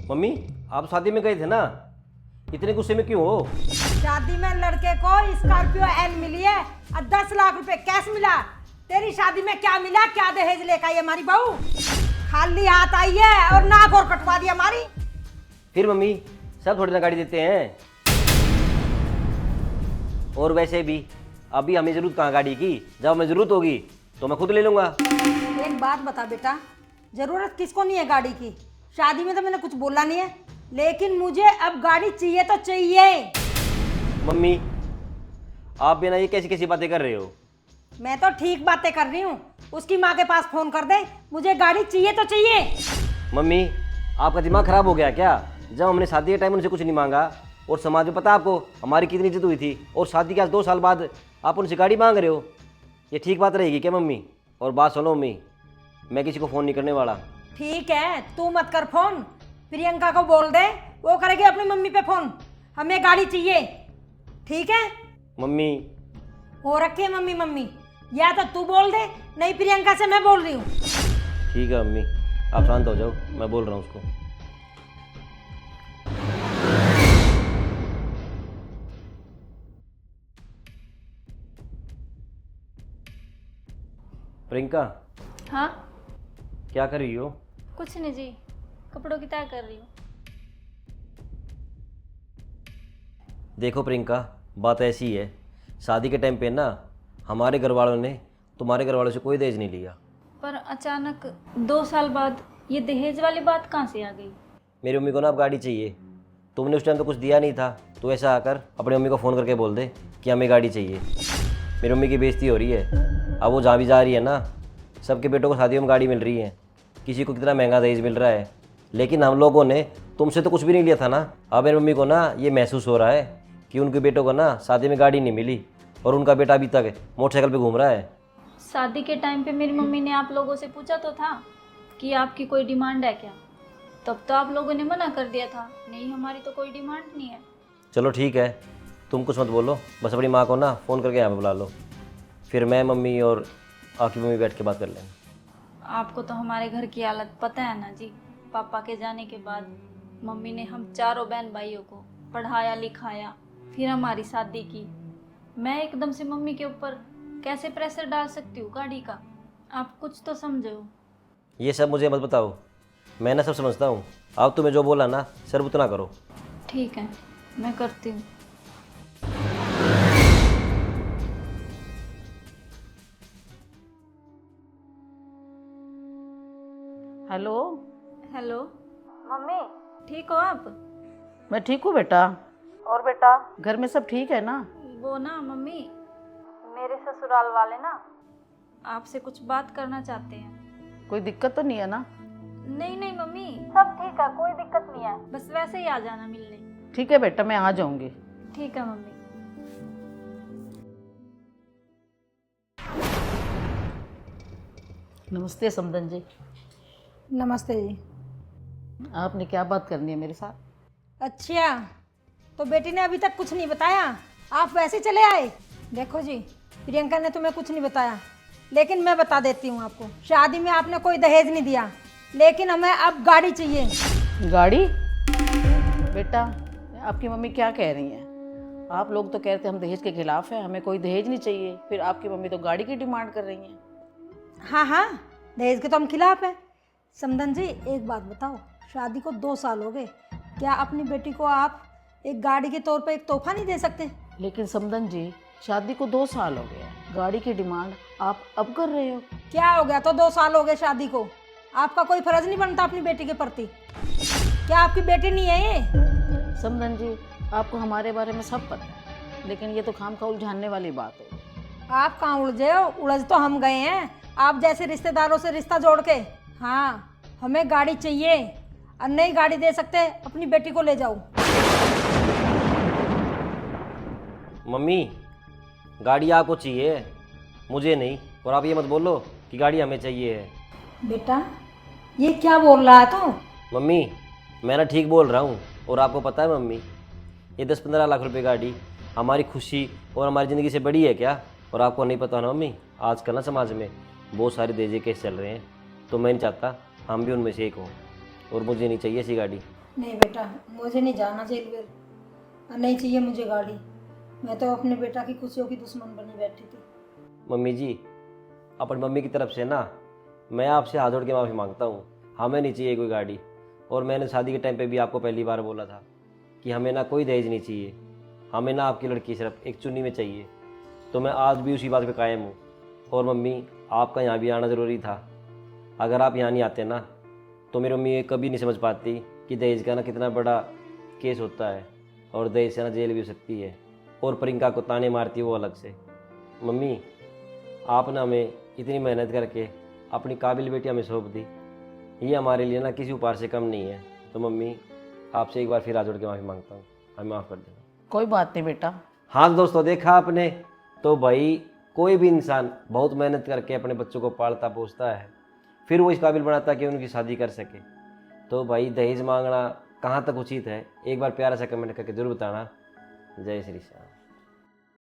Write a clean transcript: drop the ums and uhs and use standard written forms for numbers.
Mummy आप शादी में गए थे ना, इतने गुस्से में क्यों हो? शादी में लड़के को स्कॉर्पियो एन मिली है और 10 लाख रुपए कैश मिला। तेरी शादी में क्या मिला? क्या दहेज लेकर आई हमारी बहू? खाली हाथ आई है और नाक और कटवा दी हमारी। फिर मम्मी सब थोड़ी ना गाड़ी देते हैं। और वैसे भी अभी हमें जरूरत कहाँ गाड़ी की, जब हमें जरूरत होगी तो मैं खुद ले लूंगा। एक बात बता बेटा, जरूरत किसको नहीं है गाड़ी की? शादी में तो मैंने कुछ बोला नहीं है, लेकिन मुझे अब गाड़ी चाहिए तो चाहिए। मम्मी आप बिना ये कैसी कैसी बातें कर रहे हो? मैं तो ठीक बातें कर रही हूँ। उसकी माँ के पास फोन कर दे, मुझे गाड़ी चाहिए तो चाहिए। मम्मी आपका दिमाग खराब हो गया क्या? जब हमने शादी के टाइम उनसे कुछ नहीं मांगा, और समाज में पता आपको हमारी कितनी इज्जत हुई थी, और शादी के आज 2 साल बाद आप उनसे गाड़ी मांग रहे हो? ये ठीक बात रहेगी क्या मम्मी? और बात सुनो मम्मी, मैं किसी को फ़ोन नहीं करने वाला। ठीक है, तू मत कर फोन, प्रियंका को बोल दे, वो करेगी अपनी मम्मी पे फोन। हमें गाड़ी चाहिए, ठीक है? मम्मी हो रखी है मम्मी मम्मी, या तो तू बोल दे, नहीं प्रियंका से मैं बोल रही हूँ। ठीक है मम्मी, आप शांत हो जाओ, मैं बोल रहा हूँ उसको। प्रियंका हाँ, क्या कर रही हो? कुछ नहीं जी, कपड़ों की तय कर रही हूँ। देखो प्रियंका, बात ऐसी है, शादी के टाइम पे ना हमारे घर वालों ने तुम्हारे घर वालों से कोई दहेज नहीं लिया। पर अचानक 2 साल बाद ये दहेज वाली बात कहाँ से आ गई? मेरी मम्मी को ना अब गाड़ी चाहिए। तुमने उस टाइम तो कुछ दिया नहीं था, तो ऐसा आकर अपनी मम्मी को फ़ोन करके बोल दे कि हमें गाड़ी चाहिए। मेरी मम्मी की बेइज्जती हो रही है। अब वो जहाँ भी जा रही है ना, सबके बेटों को शादियों में गाड़ी मिल रही है, किसी को कितना महंगा दहेज मिल रहा है, लेकिन हम लोगों ने तुमसे तो कुछ भी नहीं लिया था ना। अब मेरी मम्मी को ना ये महसूस हो रहा है कि उनके बेटों को ना शादी में गाड़ी नहीं मिली, और उनका बेटा अभी तक मोटरसाइकिल पे घूम रहा है। शादी के टाइम पे मेरी मम्मी ने आप लोगों से पूछा तो था कि आपकी कोई डिमांड है क्या? तब तो आप लोगों ने मना कर दिया था, नहीं हमारी तो कोई डिमांड नहीं है। चलो ठीक है, तुम कुछ मत बोलो, बस अपनी माँ को ना फ़ोन करके यहाँ पे बुला लो, फिर मैं मम्मी और आपकी मम्मी बैठ के बात कर लेंगे। आपको तो हमारे घर की हालत पता है ना जी। पापा के जाने के बाद मम्मी ने हम चारों बहन भाइयों को पढ़ाया लिखाया, फिर हमारी शादी की। मैं एकदम से मम्मी के ऊपर कैसे प्रेशर डाल सकती हूँ गाड़ी का? आप कुछ तो समझो। ये सब मुझे मत बताओ, मैं ना सब समझता हूँ। अब तुम्हें जो बोला ना सिर्फ उतना करो। ठीक है, मैं करती हूँ। हेलो। हेलो मम्मी ठीक हो आप? मैं ठीक हूँ बेटा। और बेटा, घर में सब ठीक है ना? वो ना मम्मी, मेरे ससुराल वाले ना आपसे कुछ बात करना चाहते हैं। कोई दिक्कत तो नहीं है ना? नहीं नहीं मम्मी, सब ठीक है, कोई दिक्कत नहीं है। बस वैसे ही आ जाना मिलने। ठीक है बेटा, मैं आ जाऊंगी। ठीक है मम्मी। नमस्ते समदन जी। नमस्ते जी। आपने क्या बात करनी है मेरे साथ? अच्छा, तो बेटी ने अभी तक कुछ नहीं बताया, आप वैसे चले आए? देखो जी, प्रियंका ने तुम्हें कुछ नहीं बताया, लेकिन मैं बता देती हूँ आपको। शादी में आपने कोई दहेज नहीं दिया, लेकिन हमें अब गाड़ी चाहिए। गाड़ी? बेटा, आपकी मम्मी क्या कह रही हैं? आप लोग तो कहते हम दहेज के खिलाफ हैं, हमें कोई दहेज नहीं चाहिए, फिर आपकी मम्मी तो गाड़ी की डिमांड कर रही हैं। हाँ हाँ, दहेज के तो हम खिलाफ हैं। समदन जी, एक बात बताओ, शादी को 2 साल हो गए, क्या अपनी बेटी को आप एक गाड़ी के तौर पे एक तोहफा नहीं दे सकते? लेकिन समदन जी, शादी को 2 साल हो गया, गाड़ी की डिमांड आप अब कर रहे हो। क्या हो गया? तो 2 साल हो गए शादी को, आपका कोई फर्ज नहीं बनता अपनी बेटी के प्रति? क्या आपकी बेटी नहीं है ये? समदन जी, आपको हमारे बारे में सब पता है, लेकिन ये तो खामखा उलझाने वाली बात है। आप कहाँ उलझे हो? उलझ तो हम गए हैं आप जैसे रिश्तेदारों से रिश्ता जोड़ के। हाँ, हमें गाड़ी चाहिए, और नई गाड़ी दे सकते अपनी बेटी को ले जाओ। मम्मी गाड़ी आपको चाहिए, मुझे नहीं, और आप ये मत बोलो कि गाड़ी हमें चाहिए है। बेटा, ये क्या बोल रहा है तू? मम्मी मैं ना ठीक बोल रहा हूँ, और आपको पता है मम्मी, ये 10-15 लाख रुपए गाड़ी हमारी खुशी और हमारी ज़िंदगी से बड़ी है क्या? और आपको नहीं पता ना मम्मी, आजकल ना समाज में बहुत सारे दहेज केस चल रहे हैं, तो मैं नहीं चाहता हम भी उनमें से एक हों, और मुझे नहीं चाहिए ऐसी गाड़ी। नहीं बेटा, मुझे नहीं जाना जेल वेल, और नहीं चाहिए मुझे गाड़ी। मैं तो अपने बेटा की खुशियों की दुश्मन बनी बैठी थी। मम्मी जी, अपनी मम्मी की तरफ से ना मैं आपसे हाथ जोड़ के माफ़ी मांगता हूँ। हमें नहीं चाहिए कोई गाड़ी। और मैंने शादी के टाइम पे भी आपको पहली बार बोला था कि हमें ना कोई दहेज नहीं चाहिए, हमें ना आपकी लड़की सिर्फ एक चुन्नी में चाहिए। तो मैं आज भी उसी बात पे कायम हूँ। और मम्मी, आपका यहाँ भी आना ज़रूरी था। अगर आप यहाँ नहीं आते ना तो मेरी मम्मी ये कभी नहीं समझ पाती कि दहेज का ना कितना बड़ा केस होता है, और दहेज से ना जेल भी हो सकती है, और प्रियंका को ताने मारती है वो अलग से। मम्मी, आपने हमें इतनी मेहनत करके अपनी काबिल बेटी हमें सौंप दी, ये हमारे लिए ना किसी उपहार से कम नहीं है। तो मम्मी, आपसे एक बार फिर हाथ जोड़ के माफ़ी मांगता हूँ, हमें माफ़ कर देना। कोई बात नहीं बेटा। हाँ दोस्तों, देखा आपने, तो भाई कोई भी इंसान बहुत मेहनत करके अपने बच्चों को पालता पोसता है, फिर वो इस काबिल बनाता है कि उनकी शादी कर सके। तो भाई दहेज मांगना कहाँ तक उचित है, एक बार प्यारा सा कमेंट करके जरूर बताना। जय श्री श्याम।